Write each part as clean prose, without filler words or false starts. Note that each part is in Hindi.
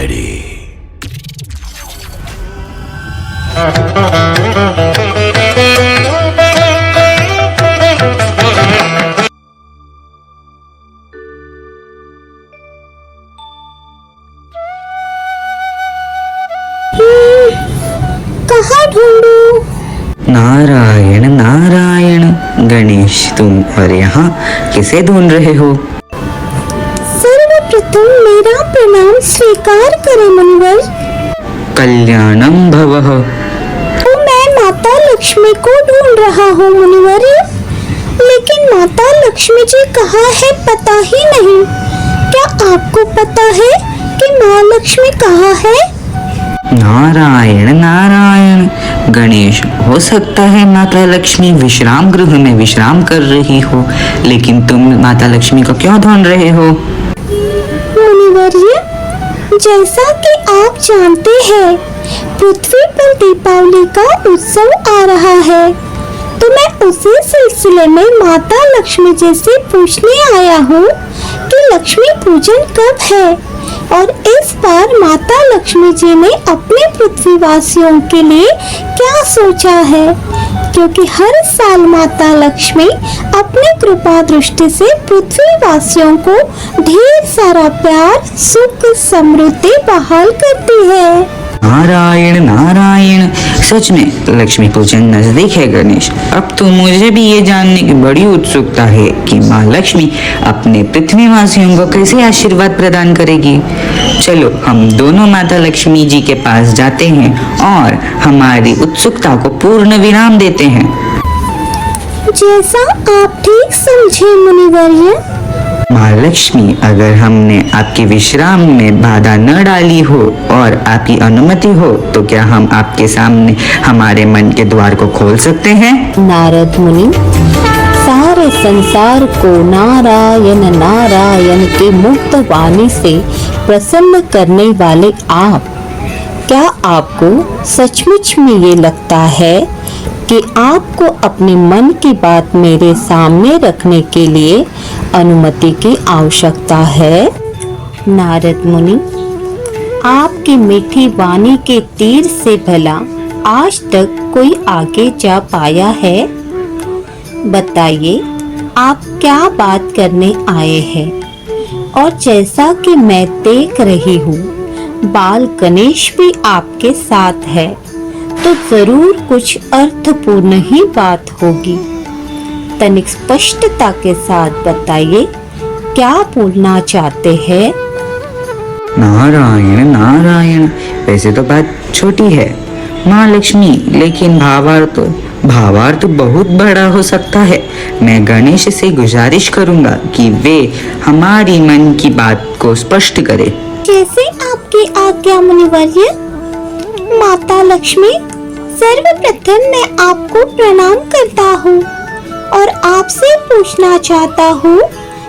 ready. कहाँ ढूंढूं? नारायण नारायण गणेश, तुम और यहाँ किसे ढूंढ रहे हो? सर्वप्रथम मेरा प्रणाम स्वीकार करें मुनिवर। कल्याणम भवः। तो मैं माता लक्ष्मी को ढूंढ रहा हूँ मुनिवर, लेकिन माता लक्ष्मी जी कहाँ है पता ही नहीं। क्या आपको पता है कि माँ लक्ष्मी कहाँ है? नारायण नारायण गणेश, हो सकता है माता लक्ष्मी विश्राम गृह में विश्राम कर रही हो, लेकिन तुम माता लक्ष्मी को क्यों ढूंढ रहे हो? मुनिवर्य, जैसा कि आप जानते हैं, पृथ्वी पर दीपावली का उत्सव आ रहा है, तो मैं उसी सिलसिले में माता लक्ष्मी जी से पूछने आया हूँ कि लक्ष्मी पूजन कब है, और इस बार माता लक्ष्मी जी ने अपने पृथ्वीवासियों के लिए क्या सोचा है, क्योंकि हर साल माता लक्ष्मी अपनी कृपा दृष्टि से पृथ्वीवासियों को ढेर सारा प्यार, सुख, समृद्धि बहाल करती है। नारायण नारायण, सच में लक्ष्मी पूजन नजदीक है गणेश। अब तो मुझे भी ये जानने की बड़ी उत्सुकता है कि माँ लक्ष्मी अपने पृथ्वीवासियों को कैसे आशीर्वाद प्रदान करेगी। चलो हम दोनों माता लक्ष्मी जी के पास जाते हैं और हमारी उत्सुकता को पूर्ण विराम देते हैं। जैसा आप ठीक समझे मुनिवर्य। माँ लक्ष्मी, अगर हमने आपके विश्राम में बाधा न डाली हो और आपकी अनुमति हो, तो क्या हम आपके सामने हमारे मन के द्वार को खोल सकते हैं? नारद मुनि, सारे संसार को नारायण नारायण के मुक्त वाणी से प्रसन्न करने वाले आप, क्या आपको सचमुच में ये लगता है कि आपको अपने मन की बात मेरे सामने रखने के लिए अनुमति की आवश्यकता है? नारद मुनि, आपकी मीठी वाणी के तीर से भला आज तक कोई आगे जा पाया है? बताइए, आप क्या बात करने आए हैं? और जैसा कि मैं देख रही हूँ, बाल गणेश भी आपके साथ है, तो जरूर कुछ अर्थपूर्ण ही बात होगी। तनिक स्पष्टता के साथ बताइए, क्या बोलना चाहते हैं? नारायण नारायण, वैसे तो बात छोटी है माँ लक्ष्मी, लेकिन भावार्थ बहुत बड़ा हो सकता है। मैं गणेश से गुजारिश करूंगा कि वे हमारी मन की बात को स्पष्ट करें। जैसे आपकी आज्ञा मुनिवर्य। माता लक्ष्मी, सर्वप्रथम मैं आपको प्रणाम करता हूँ और आपसे पूछना चाहता हूँ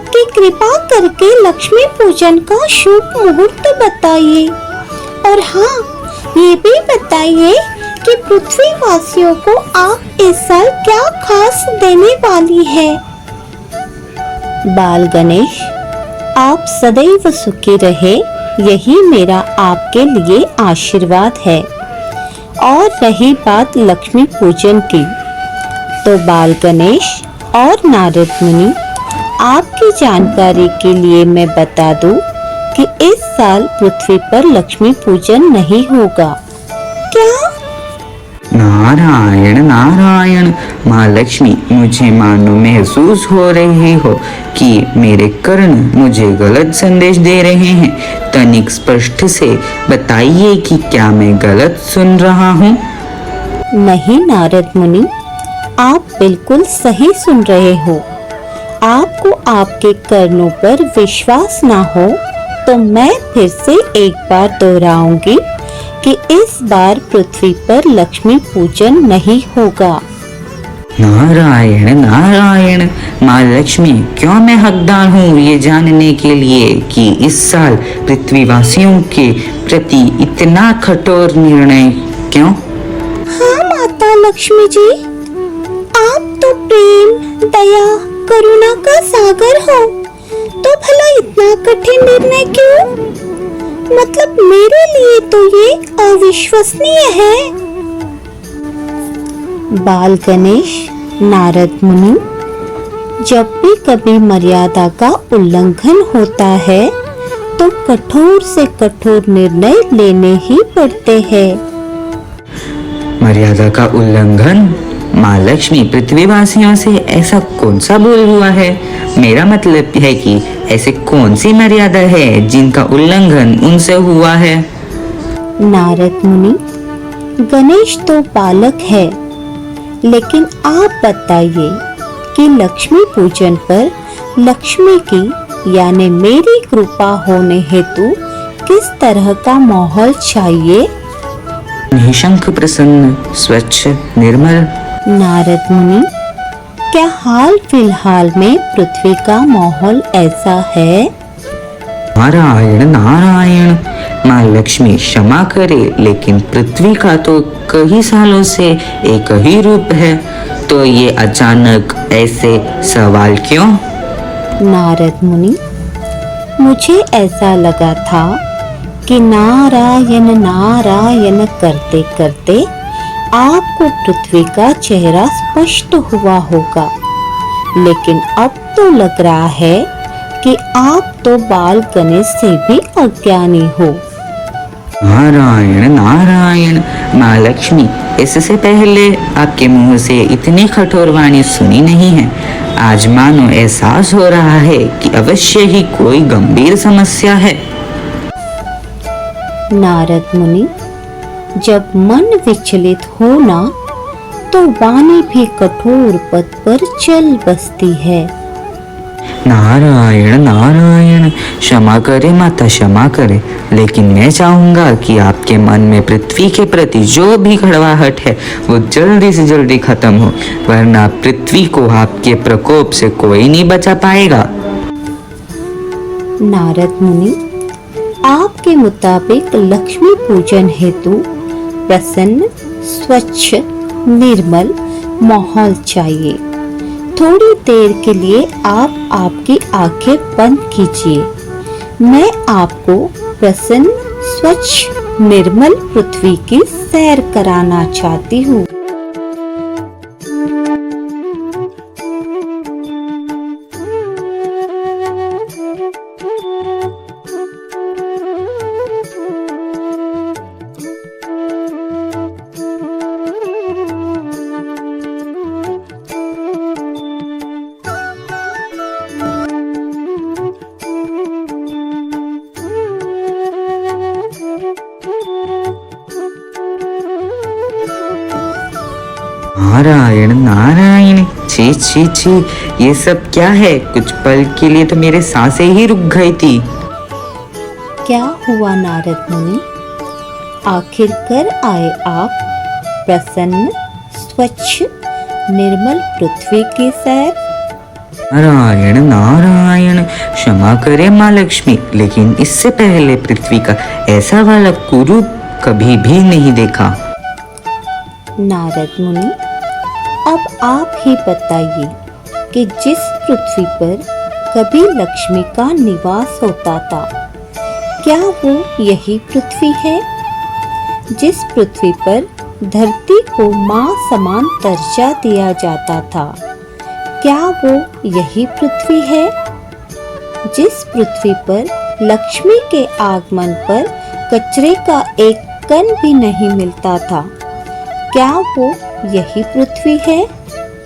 कि कृपा करके लक्ष्मी पूजन का शुभ मुहूर्त बताइए, और हाँ, ये भी बताइए कि पृथ्वीवासियों को आप इस साल क्या खास देने वाली है। बाल गणेश, आप सदैव सुखी रहे, यही मेरा आपके लिए आशीर्वाद है। और रही बात लक्ष्मी पूजन की, तो बाल गणेश और नारद मुनि, आपकी जानकारी के लिए मैं बता दूं कि इस साल पृथ्वी पर लक्ष्मी पूजन नहीं होगा। क्या? नारायण नारायण, माँ लक्ष्मी, मुझे मानो महसूस हो रही हो कि मेरे कर्ण मुझे गलत संदेश दे रहे हैं। तनिक स्पष्ट से बताइए कि क्या मैं गलत सुन रहा हूँ? नहीं नारद मुनि, आप बिल्कुल सही सुन रहे हो। आपको आपके कर्णों पर विश्वास ना हो तो मैं फिर से एक बार दोहराऊंगी कि इस बार पृथ्वी पर लक्ष्मी पूजन नहीं होगा। नारायण नारायण, माँ लक्ष्मी, क्यों मैं हकदार हूँ ये जानने के लिए कि इस साल पृथ्वीवासियों के प्रति इतना कठोर निर्णय क्यों? हाँ माता लक्ष्मी जी, आप तो प्रेम, दया, करुणा का सागर हो, तो भला इतना कठिन निर्णय क्यों? मतलब मेरे लिए तो ये अविश्वसनीय है। बाल गणेश, नारद मुनि, जब भी कभी मर्यादा का उल्लंघन होता है तो कठोर से कठोर निर्णय लेने ही पड़ते हैं। मर्यादा का उल्लंघन? माँ लक्ष्मी, पृथ्वीवासियों से ऐसा कौन सा बोल हुआ है? मेरा मतलब है कि ऐसे कौन सी मर्यादा है जिनका उल्लंघन उनसे हुआ है? नारद मुनि, गणेश तो बालक है, लेकिन आप बताइए कि लक्ष्मी पूजन पर लक्ष्मी की यानी मेरी कृपा होने हेतु किस तरह का माहौल चाहिए? निशंक, प्रसन्न, स्वच्छ, निर्मल। नारद मुनि, क्या हाल फिलहाल में पृथ्वी का माहौल ऐसा है? नारायण नारायण, माँ लक्ष्मी क्षमा करे, लेकिन पृथ्वी का तो कई सालों से एक ही रूप है, तो ये अचानक ऐसे सवाल क्यों? नारद मुनि, मुझे ऐसा लगा था कि नारायण नारायण करते करते आपको पृथ्वी का चेहरा स्पष्ट हुआ होगा, लेकिन अब तो लग रहा है कि आप तो बाल गणेश से भी अज्ञानी हो। नारायण नारायण, माँ लक्ष्मी, इससे पहले आपके मुंह से इतनी कठोर वाणी सुनी नहीं है। आज मानो एहसास हो रहा है कि अवश्य ही कोई गंभीर समस्या है। नारद मुनि, जब मन विचलित हो ना तो वाणी भी कठोर पद पर चल बसती है। नारायण नारायण, क्षमा करे माता, क्षमा करे, लेकिन मैं चाहूंगा कि आपके मन में पृथ्वी के प्रति जो भी कड़वाहट है वो जल्दी से जल्दी खत्म हो, वरना पृथ्वी को आपके प्रकोप से कोई नहीं बचा पाएगा। नारद मुनि, आपके मुताबिक लक्ष्मी पूजन हेतु प्रसन्न, स्वच्छ, निर्मल माहौल चाहिए। थोड़ी देर के लिए आप आपकी आंखें बंद कीजिए। मैं आपको प्रसन्न, स्वच्छ, निर्मल पृथ्वी की सैर कराना चाहती हूँ। नारायण नारायण, छी छी छी, ये सब क्या है? कुछ पल के लिए तो मेरे सांसें ही रुक गई थी। क्या हुआ नारद मुनि? आखिर कर आए आप प्रसन्न, स्वच्छ, निर्मल पृथ्वी की सैर। नारायण नारायण, क्षमा करे माँ लक्ष्मी, लेकिन इससे पहले पृथ्वी का ऐसा वाला कुरूप कभी भी नहीं देखा। नारद मुनि, अब आप ही बताइए कि जिस पृथ्वी पर कभी लक्ष्मी का निवास होता था, क्या वो यही पृथ्वी है? जिस पृथ्वी पर धरती को माँ समान दर्जा दिया जाता था, क्या वो यही पृथ्वी है? जिस पृथ्वी पर लक्ष्मी के आगमन पर कचरे का एक कण भी नहीं मिलता था, क्या वो यही पृथ्वी है?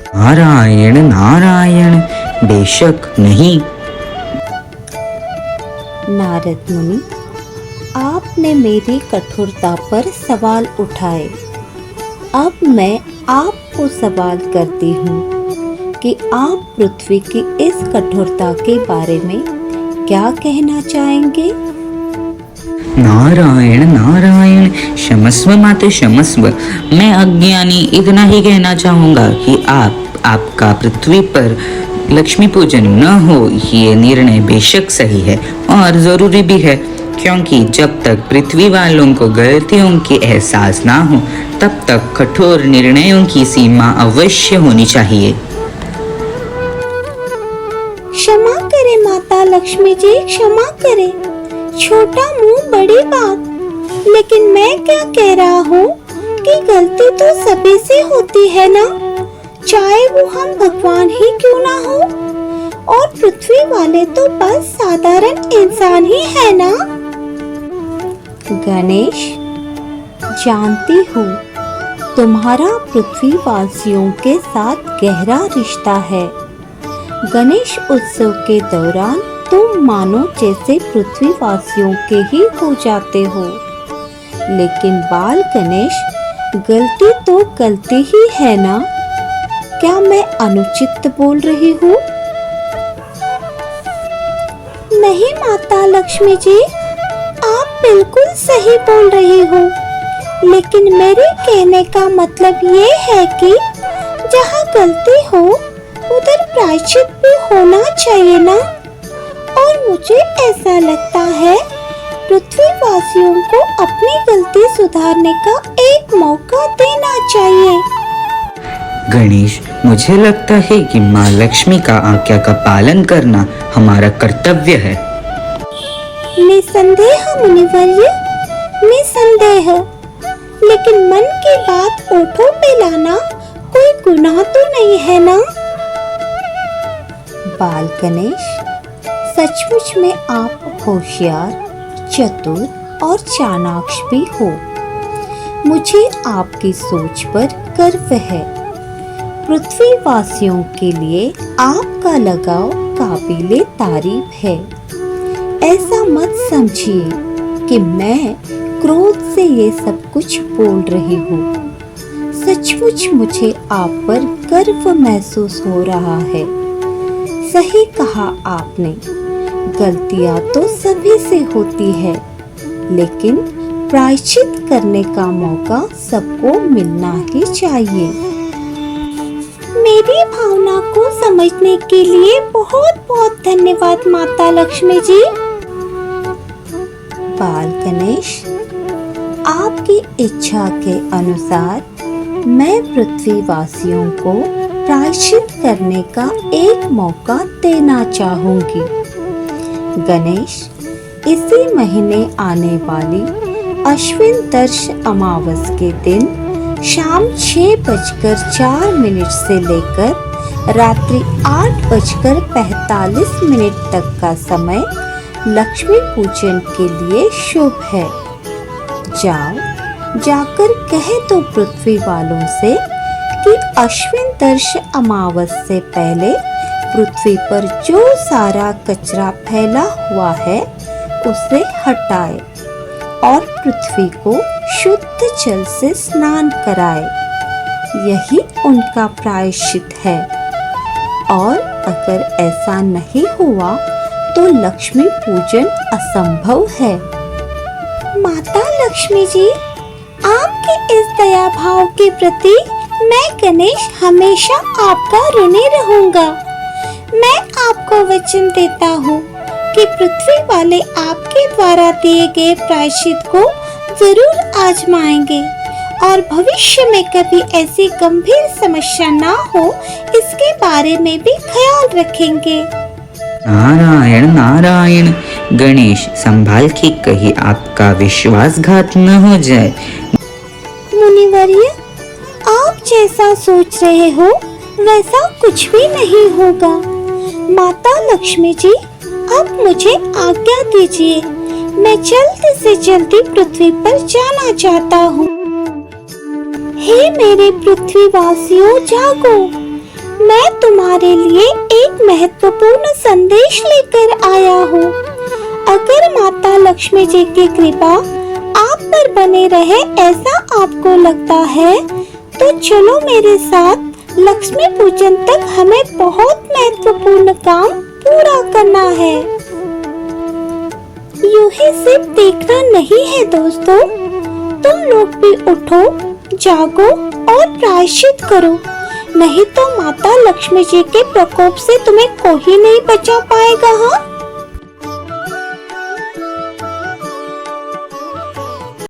नारायण नारायण, बेशक नहीं। नारद मुनि, आपने मेरी कठोरता पर सवाल उठाए। अब मैं आपको सवाल करती हूँ कि आप पृथ्वी की इस कठोरता के बारे में क्या कहना चाहेंगे? नारायण नारायण, क्षमस्व माते क्षमस्व। मैं अज्ञानी इतना ही कहना चाहूंगा कि आपका पृथ्वी पर लक्ष्मी पूजन न हो ये निर्णय बेशक सही है और जरूरी भी है, क्योंकि जब तक पृथ्वी वालों को गलतियों की एहसास ना हो तब तक कठोर निर्णयों की सीमा अवश्य होनी चाहिए। क्षमा करे माता लक्ष्मी जी, क्षमा करे। छोटा मुंह बड़ी बात। लेकिन मैं क्या कह रहा हूँ कि गलती तो सभी से होती है ना, चाहे वो हम भगवान ही क्यों ना हो। और पृथ्वी वाले तो बस साधारण इंसान ही है ना। गणेश, जानती हूँ तुम्हारा पृथ्वीवासियों के साथ गहरा रिश्ता है। गणेश उत्सव के दौरान तुम मानो जैसे पृथ्वीवासियों के ही हो जाते हो। लेकिन बाल गणेश, गलती तो गलती ही है ना। क्या मैं अनुचित बोल रही हूँ? नहीं माता लक्ष्मी जी, आप बिल्कुल सही बोल रही हो। लेकिन मेरे कहने का मतलब ये है कि जहाँ गलती हो उधर प्रायश्चित भी होना चाहिए ना। और मुझे ऐसा लगता है पृथ्वीवासियों को अपनी गलती सुधारने का एक मौका देना चाहिए। गणेश, मुझे लगता है कि माँ लक्ष्मी का आज्ञा का पालन करना हमारा कर्तव्य है। निसंदेह मुनिवर्य, निसंदेह। लेकिन मन की बात ओठों पे लाना कोई गुनाह तो नहीं है ना। बाल गणेश, सचमुच में आप होशियार, चतुर और चाणाक्ष भी हो। मुझे आपकी सोच पर गर्व है। पृथ्वीवासियों के लिए आपका लगाव काबिले तारीफ है। ऐसा मत समझिए कि मैं क्रोध से ये सब कुछ बोल रही हूँ। सचमुच मुझे आप पर गर्व महसूस हो रहा है। सही कहा आपने, गलतियाँ तो सभी से होती है, लेकिन प्रायश्चित करने का मौका सबको मिलना ही चाहिए। मेरी भावना को समझने के लिए बहुत बहुत धन्यवाद माता लक्ष्मी जी। बाल गणेश, आपकी इच्छा के अनुसार मैं पृथ्वीवासियों को प्रायश्चित करने का एक मौका देना चाहूंगी। गणेश, इसी महीने आने वाली अश्विन दर्श अमावस के दिन शाम 6:04 से लेकर रात्रि 8:45 तक का समय लक्ष्मी पूजन के लिए शुभ है। जाकर कह दो पृथ्वी वालों से कि अश्विन दर्श अमावस से पहले पृथ्वी पर जो सारा कचरा फैला हुआ है उसे हटाए और पृथ्वी को शुद्ध जल से स्नान कराए। यही उनका प्रायश्चित है। और अगर ऐसा नहीं हुआ तो लक्ष्मी पूजन असंभव है। माता लक्ष्मी जी, आपके इस दया भाव के प्रति मैं गणेश हमेशा आपका ऋणी रहूंगा। मैं आपको वचन देता हूँ कि पृथ्वी वाले आपके द्वारा दिए गए प्रायश्चित को जरूर आजमाएंगे और भविष्य में कभी ऐसी गंभीर समस्या ना हो इसके बारे में भी ख्याल रखेंगे। नारायण नारायण। गणेश, संभाल के कहीं आपका विश्वासघात न हो जाए। मुनिवर्य, आप जैसा सोच रहे हो वैसा कुछ भी नहीं होगा। माता लक्ष्मी जी, अब मुझे आज्ञा दीजिए। मैं जल्द से जल्दी पृथ्वी पर जाना चाहता हूँ। हे मेरे पृथ्वीवासियों, जागो। मैं तुम्हारे लिए एक महत्वपूर्ण संदेश लेकर आया हूँ। अगर माता लक्ष्मी जी की कृपा आप पर बने रहे ऐसा आपको लगता है तो चलो मेरे साथ। लक्ष्मी पूजन तक हमें बहुत महत्वपूर्ण काम पूरा करना है। यूं ही सिर्फ देखना नहीं है दोस्तों, तुम लोग भी उठो, जागो और प्रायश्चित करो। नहीं तो माता लक्ष्मी जी के प्रकोप से तुम्हें कोई नहीं बचा पाएगा। हाँ।